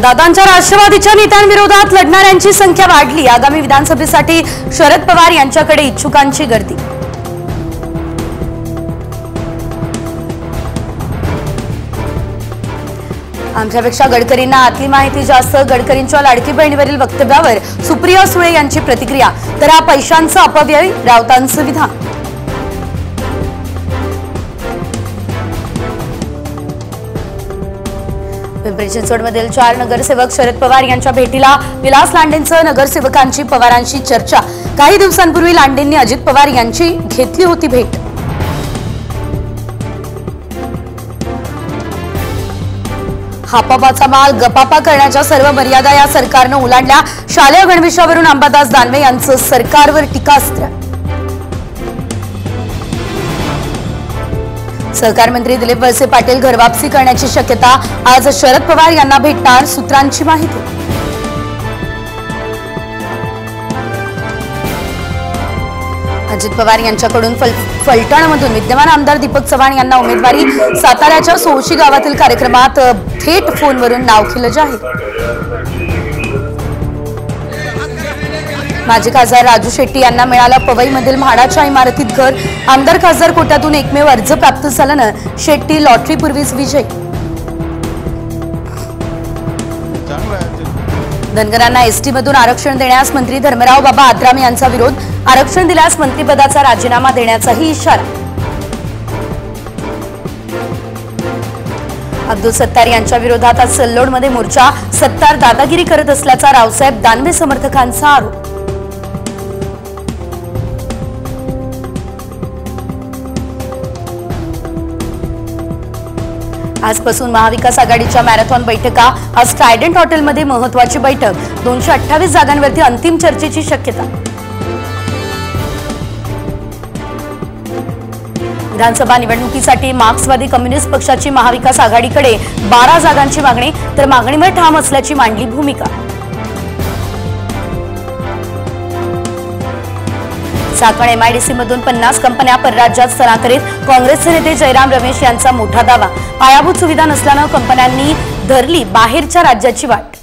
दादांच्या राष्ट्रवादीच्या नेत्यांविरोधात लढणाऱ्यांची संख्या वाढली। आगामी विधानसभेसाठी शरद पवार यांच्याकडे इच्छुकांची गर्दी। आमच्यापेक्षा गडकरींना आतली माहिती जास्त। गडकरींच्या लाडकी बहिणीवरील वक्तव्यावर सुप्रिया सुळे यांची प्रतिक्रिया। तर हा पैशांचा अपव्यय, राऊतांचं विधान। पिंपरी चिंचवडमधील 4 नगरसेवक शरद पवार यांच्या भेटीला विलास लांडेंसह नगरसेवकांची पवारांशी चर्चा। काही दिवसांपूर्वी लांडेंनी अजित पवार यांची घेतली होती भेट। हापापाचा माल गपापा करण्याच्या सर्व मर्यादा या सरकारनं ओलांडल्या। शालेय गणवेशावरून अंबादास दानवे यांचं सरकारवर टीकास्त्र। सहकार मंत्री दिलीप वळसे पाटील घरवापसी करण्याची शक्यता। आज शरद पवार यांना भेटणार, सूत्रांची माहिती। अजित पवार यांच्याकडून फलटणमधून विद्यमान आमदार दीपक चव्हाण यांना उमेदवारी। साताऱ्याच्या सोळशी गावातील कार्यक्रमात थेट फोनवरून नाव केलं जाहीर। माजी खासदार राजू शेट्टी यांना मिळालं पवईमधील म्हाडाच्या इमारतीत घर। आमदार खासदार कोट्यातून एकमेव अर्ज प्राप्त झाल्यानं शेट्टी लॉटरीपूर्वीच विजयी। धनगरांना एसटी मधून आरक्षण देण्यास मंत्री धर्मराव बाबा आत्राम यांचा विरोध। आरक्षण दिल्यास मंत्रिपदाचा राजीनामा देण्याचाही इशारा। अब्दुल सत्तार यांच्या विरोधात आज सल्लोडमध्ये मोर्चा। सत्तार दादागिरी करत असल्याचा रावसाहेब दानवे समर्थकांचा आरोप। आजपासून महाविकास आघाडीच्या मॅरेथॉन बैठका। आज ट्रायडंट हॉटेलमध्ये महत्त्वाची बैठक। 228 जागांवरती अंतिम चर्चेची शक्यता। विधानसभा निवडणुकीसाठी मार्क्सवादी कम्युनिस्ट पक्षाची महाविकास आघाडीकडे 12 जागांची मागणी। तर मागणीवर ठाम असल्याची मांडली भूमिका। चाकण एमआयडीसी मधून 50 कंपन्या परराज्यात स्थलांतरित। काँग्रेसचे नेते जयराम रमेश यांचा मोठा दावा। पायाभूत सुविधा नसल्यानं कंपन्यांनी धरली बाहेरच्या राज्याची वाट।